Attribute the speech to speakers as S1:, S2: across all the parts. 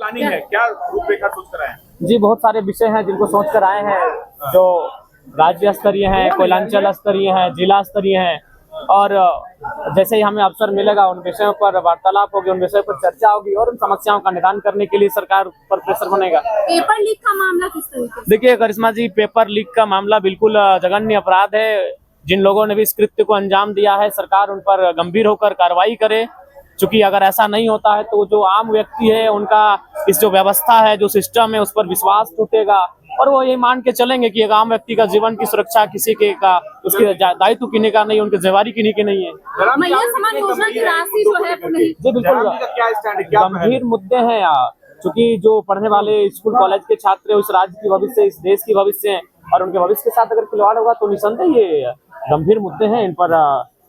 S1: Planning है, क्या रूपरेखा सोच कर आए हैं?
S2: जी बहुत सारे विषय हैं जिनको सोच कर आए हैं, जो राज्य स्तरीय हैं, कोयलांचल स्तरीय हैं, जिला स्तरीय हैं, और जैसे ही हमें अवसर मिलेगा उन विषयों पर वार्तालाप होगी, उन विषयों पर चर्चा होगी और उन समस्याओं का निदान करने के लिए सरकार पर प्रेशर बनेगा।
S3: पेपर लीक का मामला किस तरीके से?
S2: देखिए करिश्मा जी, पेपर लीक का मामला बिल्कुल जघन्य अपराध है। जिन लोगों ने भी इस कृत्य को अंजाम दिया है, सरकार उन पर गंभीर होकर कार्रवाई करे। चूंकि अगर ऐसा नहीं होता है तो जो आम व्यक्ति है उनका इस जो व्यवस्था है, जो सिस्टम है, उस पर विश्वास टूटेगा और वो ये मान के चलेंगे कि एक आम व्यक्ति का जीवन की सुरक्षा किसी के का उसके दायित्व किन्हीं का नहीं, उनकी जिम्मेवारी किन्हीं की नहीं है।
S3: महिला समान योजना की राशि जो है वो नहीं।
S2: जी बिल्कुल
S1: क्या स्टैंड है, क्या
S2: गंभीर मुद्दे हैं यार, क्योंकि जो पढ़ने वाले स्कूल कॉलेज के छात्र उस राज्य की भविष्य, इस देश की भविष्य है और उनके भविष्य के साथ अगर खिलवाड़ होगा तो निसंदेह ये गंभीर मुद्दे हैं, इन पर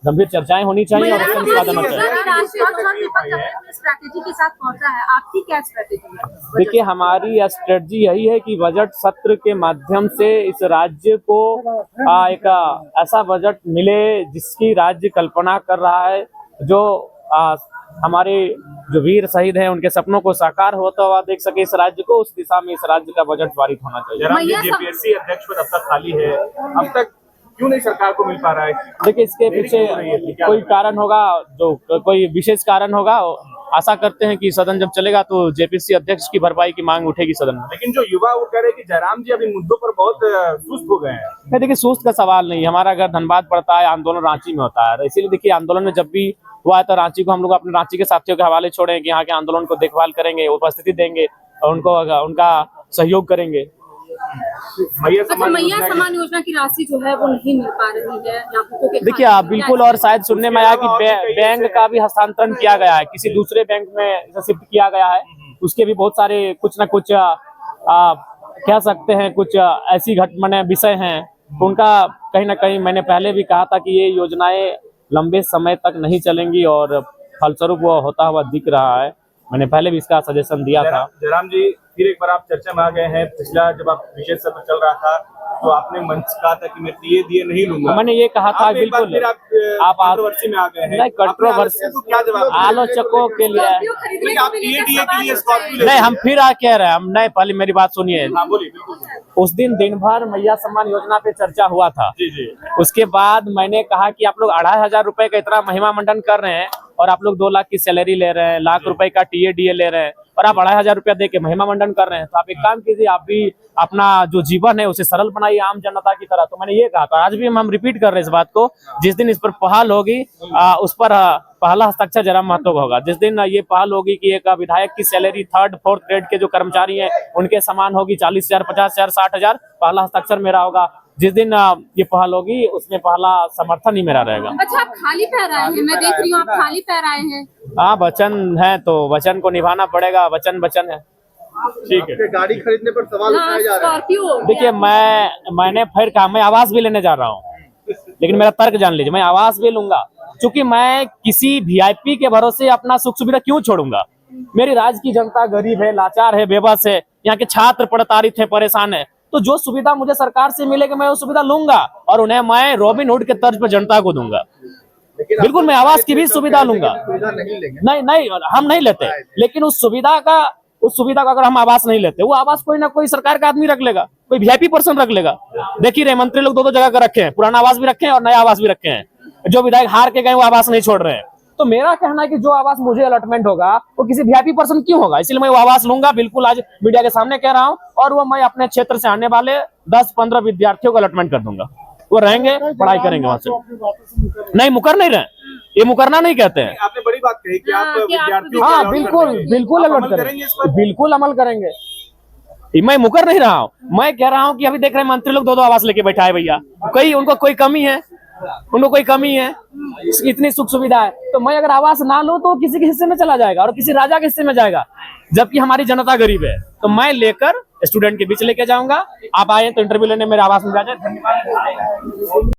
S2: गंभीर चर्चाएं होनी चाहिए और इसका निष्पादन होना चाहिए।
S3: स्ट्रैटेजी के साथ पहुंचा है, आपकी क्या स्ट्रैटेजी है?
S2: देखिए हमारी स्ट्रेटजी यही है कि बजट सत्र के माध्यम से इस राज्य को एक ऐसा बजट मिले जिसकी राज्य कल्पना कर रहा है, जो हमारे जो वीर शहीद हैं उनके सपनों को साकार होता हुआ देख सके इस राज्य को, उस दिशा में इस राज्य का बजट पारित होना चाहिए।
S1: जेपीएससी अध्यक्ष पद अब तक खाली है, अब तक क्यों नहीं सरकार को मिल पा रहा है?
S2: देखिए इसके पीछे कोई कारण होगा, जो कोई विशेष कारण होगा। आशा करते हैं कि सदन जब चलेगा तो जेपीएससी अध्यक्ष की भरपाई की मांग उठेगी सदन में।
S1: लेकिन जो युवा वो कह रहे हैं कि जयराम जी अभी मुद्दों पर बहुत सुस्त हो गए हैं।
S2: देखिए सुस्त का सवाल नहीं, हमारा घर धनबाद पड़ता है, आंदोलन रांची में होता है, इसीलिए देखिए आंदोलन में जब भी हुआ है तो रांची को हम लोग अपने रांची के साथियों के हवाले छोड़े कि यहाँ के आंदोलन को देखभाल करेंगे, उपस्थिति देंगे और उनको उनका सहयोग करेंगे।
S3: मैया समान योजना की राशि जो है वो नहीं मिल पा रही है।
S2: देखिए बिल्कुल, और शायद सुनने में आया कि बैंक का भी हस्तांतरण किया गया है, किसी दूसरे बैंक में शिफ्ट किया गया है, उसके भी बहुत सारे कुछ न कुछ कह सकते हैं कुछ ऐसी घटना विषय हैं, उनका कहीं ना कहीं मैंने पहले भी कहा था कि ये योजनाएं लंबे समय तक नहीं चलेंगी और फलस्वरूप वो होता हुआ दिख रहा है। मैंने पहले भी इसका सजेशन दिया था।
S1: जयराम जी फिर एक बार आप चर्चा में आ गए हैं। पिछला जब आप विशेष सत्र चल रहा था तो आपने मंच कहा था कि मैं दिए नहीं लूंगा,
S2: मैंने ये कहा था बिल्कुल।
S1: आप कंट्रोवर्सी में आ गए हैं।
S2: नहीं, कंट्रोवर्सी
S1: तो क्या जवाब
S2: आलोचकों के लिए
S1: आप दिए के लिए स्कॉर्पियो
S2: नहीं, हम फिर कह रहे हैं हम नहीं, पहले मेरी बात सुनिए।
S1: हाँ बोलिए। बिल्कुल
S2: उस दिन भर मैया सम्मान योजना पे चर्चा हुआ था।
S1: जी।
S2: उसके बाद मैंने कहा कि आप लोग 2500 रुपए का इतना महिमा मंडन कर रहे हैं और आप लोग 2 लाख की सैलरी ले रहे हैं, लाख रुपए का टीए ले रहे हैं और आप 2500 रुपया दे के महिमा मंडन कर रहे हैं, तो आप एक काम कीजिए, आप भी अपना जो जीवन है उसे सरल बनाइए आम जनता की तरह। तो मैंने ये कहा था, आज भी हम रिपीट कर रहे हैं इस बात को। जिस दिन इस पर पहल होगी उस पर पहला हस्ताक्षर जयराम महतो का होगा। जिस दिन ये पहल होगी कि एक विधायक की सैलरी 3rd 4th ग्रेड के जो कर्मचारी हैं उनके समान होगी 40,000 50,000 60,000, पहला हस्ताक्षर मेरा होगा। जिस दिन ये पहल होगी उसमें पहला समर्थन ही मेरा रहेगा।
S3: अच्छा, आप खाली पैर आए हैं, मैं देख रही हूँ आप खाली पैर आए हैं।
S2: हाँ, वचन है तो वचन को निभाना पड़ेगा, वचन है।
S1: ठीक है।
S4: गाड़ी खरीदने पर सवाल उठाए जा रहे हैं।
S2: देखिए मैंने फिर कहा मैं आवास भी लेने जा रहा हूँ, लेकिन मेरा तर्क जान लीजिए, मैं आवास भी लूंगा क्योंकि मैं किसी वीआईपी के भरोसे अपना सुख सुविधा क्यों छोड़ूंगा। मेरी राज्य की जनता गरीब है, लाचार है, बेबस है, यहाँ के छात्र प्रताड़ित है, परेशान है, तो जो सुविधा मुझे सरकार से मिलेगी मैं वो सुविधा लूंगा और उन्हें मैं रॉबिन हुड के तर्ज पर जनता को दूंगा। बिल्कुल, मैं आवास की भी सुविधा लूंगा। नहीं, हम नहीं लेते, लेकिन उस सुविधा का अगर हम आवास नहीं लेते, वो आवास कोई ना कोई सरकार का आदमी रख लेगा, कोई वीआईपी पर्सन रख लेगा। देखिए रहे मंत्री लोग 2 जगह का रखे हैं, पुराना आवास भी रखे हैं और नया आवास भी रखे हैं। जो विधायक हार के गए वो आवास नहीं छोड़ रहे हैं। तो मेरा कहना है कि जो आवास मुझे अलॉटमेंट होगा वो किसी वीआईपी पर्सन क्यों होगा, इसलिए मैं वो आवास लूंगा। बिल्कुल आज मीडिया के सामने कह रहा हूँ, और वो मैं अपने क्षेत्र से आने वाले 10-15 विद्यार्थियों को अलॉटमेंट कर दूंगा। वो रहेंगे, पढ़ाई करेंगे वहां से। नहीं, मुकर नहीं रहे, ये मुकरना नहीं कहते हैं।
S1: आपने बड़ी बात कही कि आप विद्यार्थियों
S2: हाँ बिल्कुल अलॉट करेंगे, बिल्कुल अमल करेंगे। मैं मुकर नहीं रहा हूँ, मैं कह रहा हूँ कि अभी देख रहे हैं मंत्री लोग 2 आवास लेके बैठा है भैया, उनको कोई कमी है, इतनी सुख सुविधा है। तो मैं अगर आवास ना लूं तो किसी के हिस्से में चला जाएगा और किसी राजा के हिस्से में जाएगा, जबकि हमारी जनता गरीब है। तो मैं लेकर स्टूडेंट के बीच लेके जाऊंगा। आप आए तो इंटरव्यू लेने मेरे आवास में आ जाए। धन्यवाद।